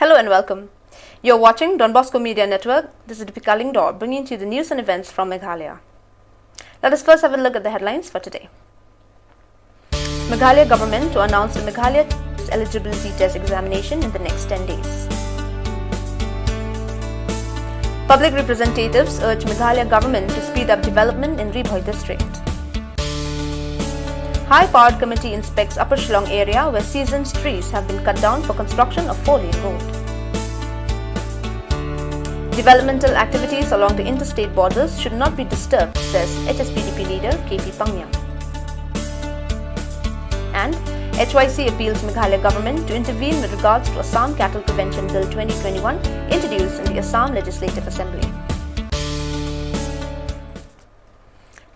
Hello and welcome. You're watching Don Bosco Media Network. This is Deepika Lingdor bringing to you the news and events from Meghalaya. Let us first have a look at the headlines for today. Meghalaya government to announce the Meghalaya eligibility test examination in the next 10 days. Public representatives urge Meghalaya government to speed up development in Ribhoi district. High-powered committee inspects Upper Shillong area where seasoned trees have been cut down for construction of 4-lane road. Developmental activities along the interstate borders should not be disturbed, says HSPDP leader KP Pangyam. And HYC appeals Meghalaya government to intervene with regards to Assam Cattle Prevention Bill 2021 introduced in the Assam Legislative Assembly.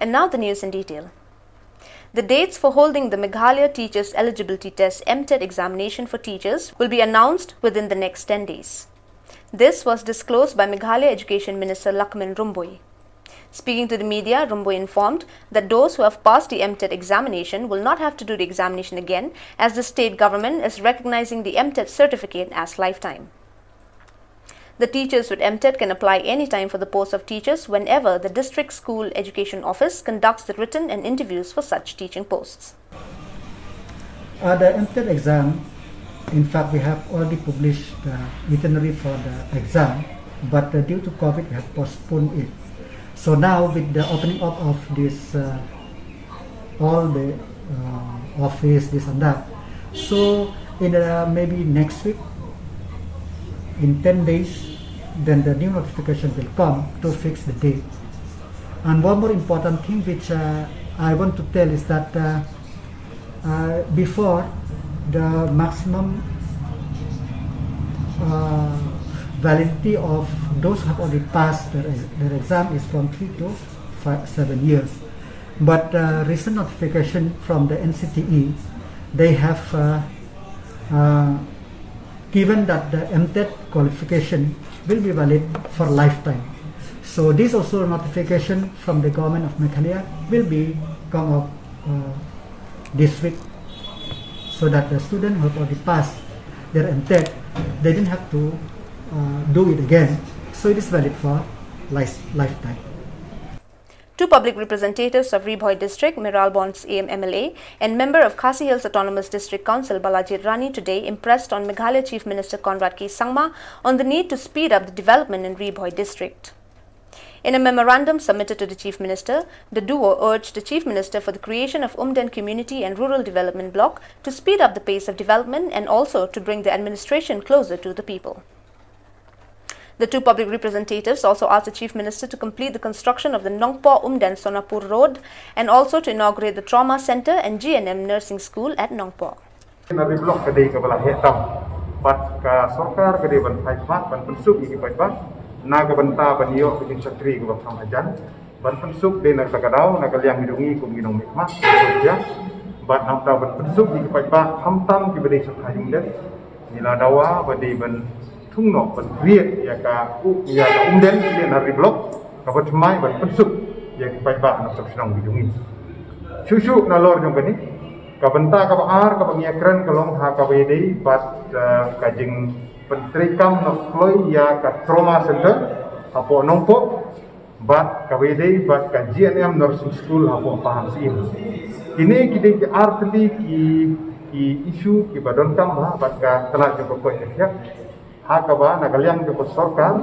And now the news in detail. The dates for holding the Meghalaya Teachers Eligibility Test MTET examination for teachers will be announced within the next 10 days. This was disclosed by Meghalaya Education Minister Lakmin Rumboi. Speaking to the media, Rumboi informed that those who have passed the MTET examination will not have to do the examination again, as the state government is recognizing the MTET certificate as lifetime. The teachers with MTET can apply anytime for the post of teachers whenever the District School Education Office conducts the written and interviews for such teaching posts. The MTET exam, in fact, we have already published the itinerary for the exam, but due to COVID, we have postponed it. So now, with the opening up of this, all the office, this and that, so in maybe next week, in 10 days, then the new notification will come to fix the date. And one more important thing which I want to tell is that before, the maximum validity of those who have already passed their exam is from 3 to 7 years. But recent notification from the NCTE, they have given that the MTET qualification will be valid for lifetime. So this also notification from the government of Meghalaya will be come up this week, so that the students who have already passed their MTET, they didn't have to do it again. So it is valid for lifetime. Two public representatives of Ribhoi district, Miralbon's AM MLA and member of Khasi Hills Autonomous District Council Balaji Rani today impressed on Meghalaya Chief Minister Conrad K. Sangma on the need to speed up the development in Ribhoi district. In a memorandum submitted to the Chief Minister, the duo urged the Chief Minister for the creation of Umden Community and Rural Development Block to speed up the pace of development and also to bring the administration closer to the people. The two public representatives also asked the Chief Minister to complete the construction of the Nongpo Umden Sonapur Road and also to inaugurate the Trauma Center and GNM Nursing School at Nongpo. thung nọ bẩn riết ya cả umden dia nari blok kabat mai ban pensuk ya pai ba na sok senang bidungi susu na lor jong bani ka benta ka ar ka bangia kren kalong ha ka wede bat kajing pentri kam na kloi ya ka trauma center apo nongpo bat ka wede bat ka GNM nursing school apo paham sim ini kide ki artli ki isu ki badon kam ha bat ka telah jong ko ya hakaba nagaliang jong sorkar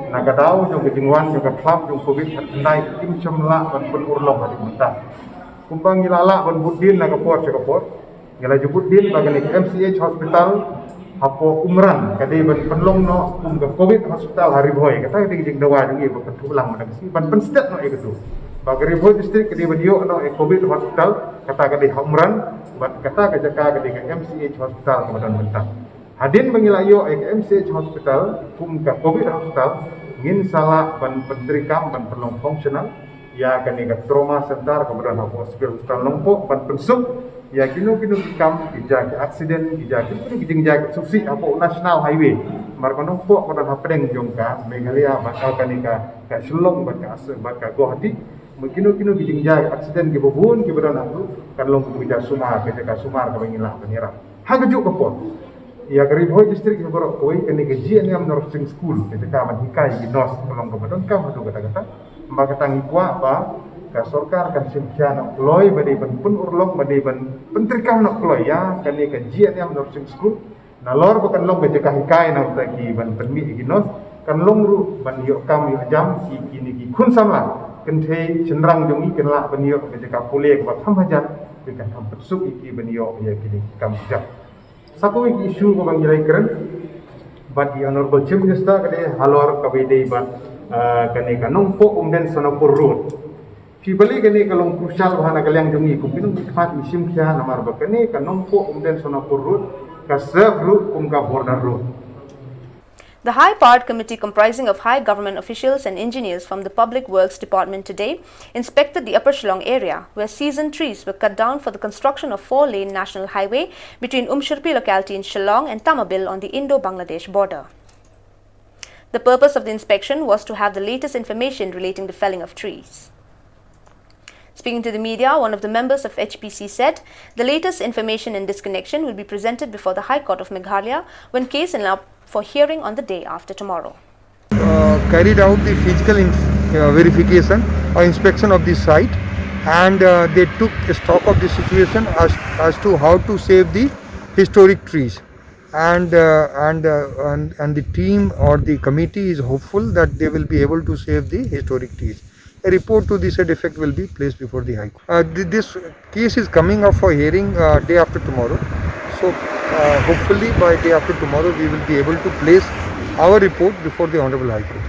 nagadau jong kejingwan jong klub jong covid naik tim chomla ban pun urlong hadi muta kumpang ngilala ban budin nagapor ngila jubudin bagani MCH hospital hapo umran kadi ban penlong no kum ke covid hospital Ribhoi kata jing dawa jong ibu petulang mana si ban penstet no itu bagi Ribhoi district kadi badio no covid hospital kata kadi umran bat kata kajaka kadi MCH hospital kemudian mentang hadin mengilayo MCH hospital kumka COVID hospital ngin salah ban pentrikam ban penong fungsional ya kani ka trauma center kemudian hospital Nongpo ban pensuk ya kino kam kijak accident kijak kijing jak suksi apo national highway mar Nongpo kemudian hapedeng jongka Meghalaya bakal kani ka Shillong baka Guwahati kino kijing jak accident ki bubun ki beran aku kan long kijak Sumar ka Sumar ka bangilah panira hagajuk kapot ya Ribhoi district yang borok koi kini gaji ni am nursing school kita kaman hikai ginos kolong kebetulan kam hadu kata-kata maka tangi kuah apa ka sorkar kan simkian nak loy bade ban pun urlok bade ban penteri kam nak loy ya kini gaji ni am nursing school na lor bukan long gaji ka hikai na utaki ban penmi ginos kan long ru ban yok kam yok jam kini ki kun samla kan the cenderang jongi kan la ban yok gaji ka pulih ka tham hajan dekat kam pesuk iki ban yok ya kini kam jam. Satu isu ko bang jirai keren, but the honorable chief minister kade halor kabide ban kane kanong po umden sonopur road. Kibali kane kalong crucial bahana kalyang jungi kumpinung ikhat isim kya namar ba kane kanong po umden sonopur road ka serve road ka border road. The High Powered Committee, comprising of high government officials and engineers from the Public Works Department today, inspected the Upper Shillong area, where seasoned trees were cut down for the construction of 4-lane national highway between Umshirpi locality in Shillong and Tamabil on the Indo-Bangladesh border. The purpose of the inspection was to have the latest information relating to felling of trees. Speaking to the media, one of the members of HPC said the latest information in this connection will be presented before the High Court of Meghalaya when case is up for hearing on the day after tomorrow. Carried out the physical verification or inspection of the site, and they took stock of the situation as to how to save the historic trees, and the team or the committee is hopeful that they will be able to save the historic trees. A report to this effect will be placed before the High Court. This case is coming up for hearing day after tomorrow. So hopefully by day after tomorrow we will be able to place our report before the Honorable High Court.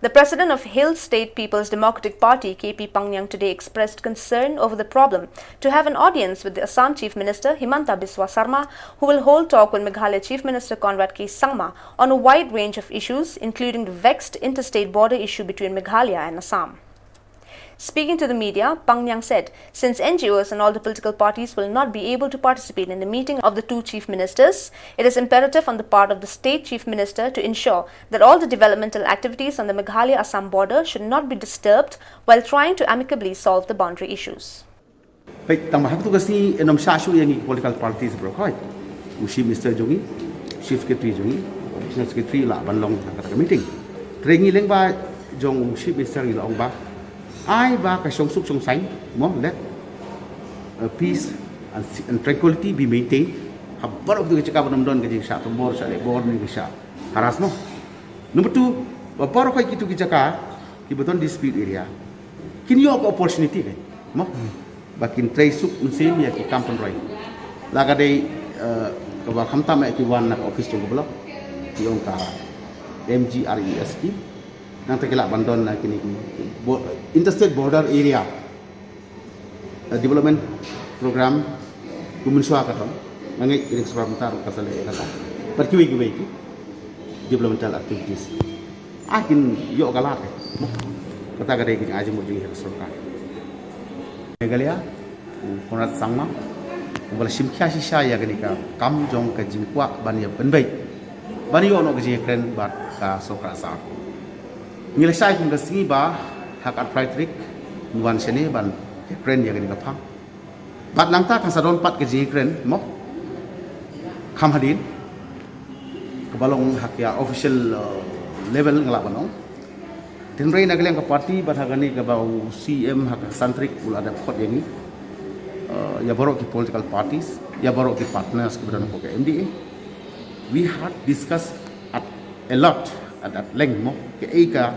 The president of Hill State People's Democratic Party, KP Pangyang, today expressed concern over the problem to have an audience with the Assam Chief Minister Himanta Biswa Sarma, who will hold talk with Meghalaya Chief Minister Conrad K. Sangma on a wide range of issues, including the vexed interstate border issue between Meghalaya and Assam. Speaking to the media, Pangyang said, since NGOs and all the political parties will not be able to participate in the meeting of the two chief ministers, it is imperative on the part of the state chief minister to ensure that all the developmental activities on the Meghalaya-Assam border should not be disturbed while trying to amicably solve the boundary issues. Baik, tambah tu kasi enam syasu yang political parties berkait. Chief Minister jongi, Chief Secretary jongi, Chief Secretary lah banlong kata meeting. Terengi leng ba jong Chief Minister ilang ba. I ba ka song suk song sang mo let peace and tranquility be maintained. Habar tu cakap nam don ke sya tombor sya le bor ni sya haras mo. Number 2, babar ko kitu cakap ki beton dispute area. Kini yo opportunity ke mo. Bakin tray suk unse ya ki kampung roi. Laga dei ka ba khamta ma ki wan nak office jong blok ki ong ka MGRESP nang terkelak bandon nak kini interstate border area development program kumunsuah katong mangai kini sebentar kasale kata perkiwi developmental activities akin yo galak kata gade kini aja mo jing सरकार Meghalaya Conrad Sangma bala simkya sisa ya gani ka kam jong ka jingkwa ban ya benbai ban yo no gje kren bat ka sokra sa Nilai kung kasi ba hak arthritic nuan sini ban kren ya gani kapang. Bat nangta kan sadon pat ke kren mo kam hadin kebalong hak ya official level ngelak banong. Tenrei nagaleng ke parti bat hagani ke bau CM hak santrik ul ada kot yang ni. Ya borok ki political parties, ya borok ki partners ke badan ke MDA. We had discussed at a lot at length mo ke eka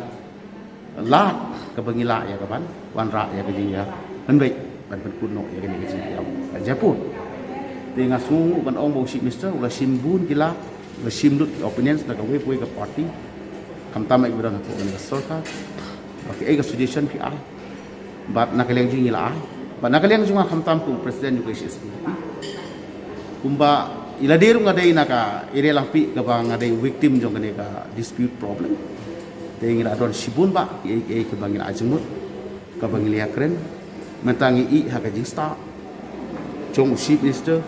la ke bangila ya kaban wan ra ya ke ya ban baik ban kuno ya ke ni ke Japun dengan su ban ong bo Chief Minister ulah simbun gila ulah simdut opinions na ke we ke party kam tamai ke badan ko ni sorka ke eka suggestion PR bat nakaleng jing ila bat nakaleng junga kam tam ku president UK kumba ila deru ngadai naka area lampi ka bang ngadai victim jong kene ka dispute problem te ngira don sibun ba ke bangin ajmut ka bangin liya kren mentangi I haka jista jong Chief Minister.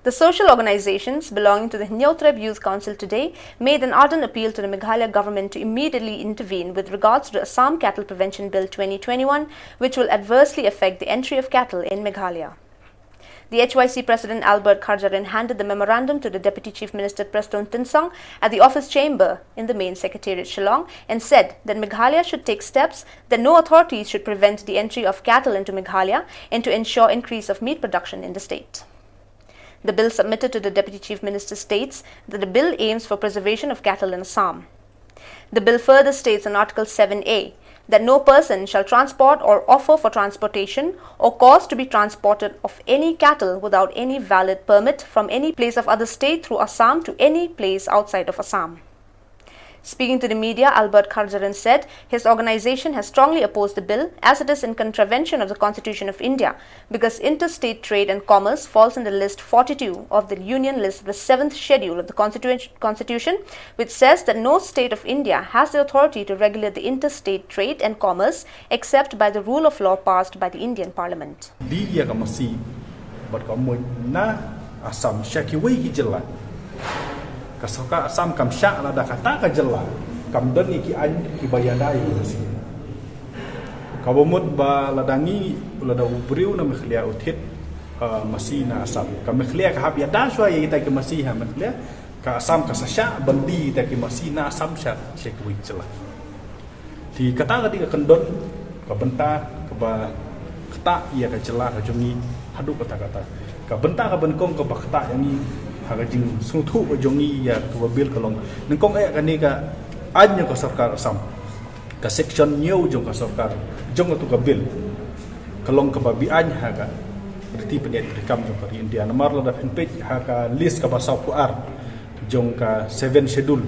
The social organizations belonging to the Nyotreb Youth Council today made an ardent appeal to the Meghalaya government to immediately intervene with regards to the Assam Cattle Prevention Bill 2021, which will adversely affect the entry of cattle in Meghalaya. The HYC President Albert Kharjarin handed the memorandum to the Deputy Chief Minister Preston Tinsong at the office chamber in the main secretariat Shillong and said that Meghalaya should take steps that no authorities should prevent the entry of cattle into Meghalaya and to ensure increase of meat production in the state. The bill submitted to the Deputy Chief Minister states that the bill aims for preservation of cattle in Assam. The bill further states in Article 7A that no person shall transport or offer for transportation or cause to be transported of any cattle without any valid permit from any place of other state through Assam to any place outside of Assam. Speaking to the media, Albert Kharjarin said his organization has strongly opposed the bill as it is in contravention of the Constitution of India because interstate trade and commerce falls in the list 42 of the Union list of the 7th schedule of the Constitution, which says that no state of India has the authority to regulate the interstate trade and commerce except by the rule of law passed by the Indian Parliament. Dia masih berkamu na Assam syakiwi jelas. Kasoka Assam kam syak la dah kata ka jelas kam dan iki an ki bayadai masih. Kabumut ba ladangi lada ubriu na Meghalaya uthit masih na Assam. Kam Meghalaya ka hab yada shwa ye ta ki masih ha Meghalaya ka Assam ka syak bandi ta ki masih na Assam syakiwi jelas. Thì kata ka kendon ka benta ka ba kata ia ka jelas ka jungi hadu kata-kata. Ka benta ka benkong ka ba kata yang ni hagajing sutu jongi ya to bil kalong nengkong kani ka anya ka sarkar Assam ka section new jong ka sarkar jong tu ka bil kalong ka babi anya ha ka berarti pendiat rekam jong ka India nomor la da page ha ka list ka basau puar jong ka 7 schedule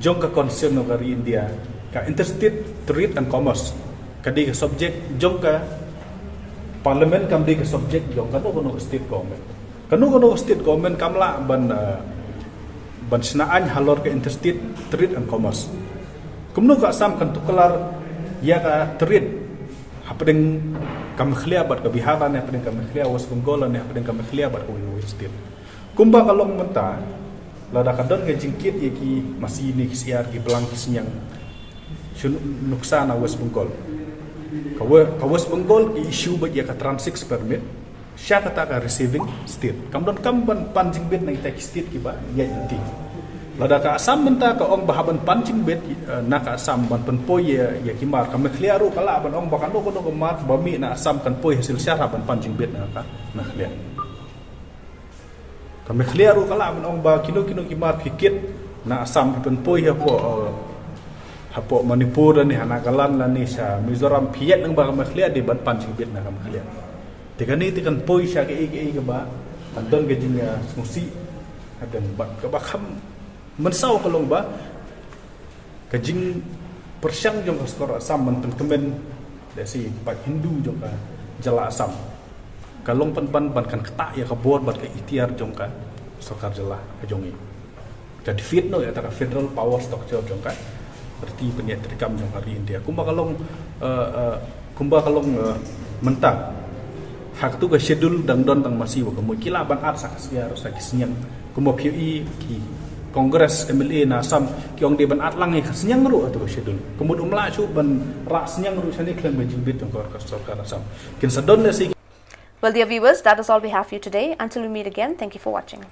jong ka concern ka India ka interstate trade and commerce kadi ka subject jong ka parliament kam di ka subject jong ka no state government Kanu state government kamla ban senaan halor ke interstate trade and commerce. Kumno ka Assam kan tukelar ya ka trade hapdeng kam Meghalaya bat ka Bihara ne hapdeng kam Meghalaya West Bengal ne hapdeng kam Meghalaya bat ka state. Kumba kalong menta lada kadon ke jingkit ye ki masih ni kisiar ki belang kisnyang nuksa na West Bengal. Ka West Bengal ki issue bat ya ka transit permit Sya kata ka receiving state. Kamdon kamban pancing bet na itak state kiba ya inti. Lada ka Assam menta ka ong bahaban pancing bet na ka Assam ban penpoy ya kimar ka Meghalaya ru kala ban ong bakano kono mar bami na Assam kan poy hasil syarah ban pancing bet na ka Meghalaya. Ka Meghalaya ru kala ban ong ba kino kimar pikit na Assam penpoy hapo Manipur ni Hanagalan la ni sa Mizoram piet nang ba ka Meghalaya di ban pancing bet na ka Meghalaya. Tekani tekan poi sya ke ba anton ke jinya smusi adan ba ka bakam mensau kalong ba ka jing persyang jong ka skor Assam menteng temen dasi pak Hindu jong ka jala Assam kalong pan kan ketak ya ka board bat ka ikhtiar jong ka sokar jala ka jongi jadi fit no ya ta federal power structure jong ka berarti peniat rekam jong hari India kumba kalong mentang hak tu ke schedule dang don tang masih wa kemo kila ban ar saksia ro sakisnyang kemo PUI ki Kongres MLA na Assam ki ong de ban at lang ni khasnyang ro atu schedule kemo umla chu ban ra snyang ro sani klan bajing bit tong kor sarkar Assam kin sadon na si. Well, dear viewers, that is all we have for you today. Until we meet again, thank you for watching.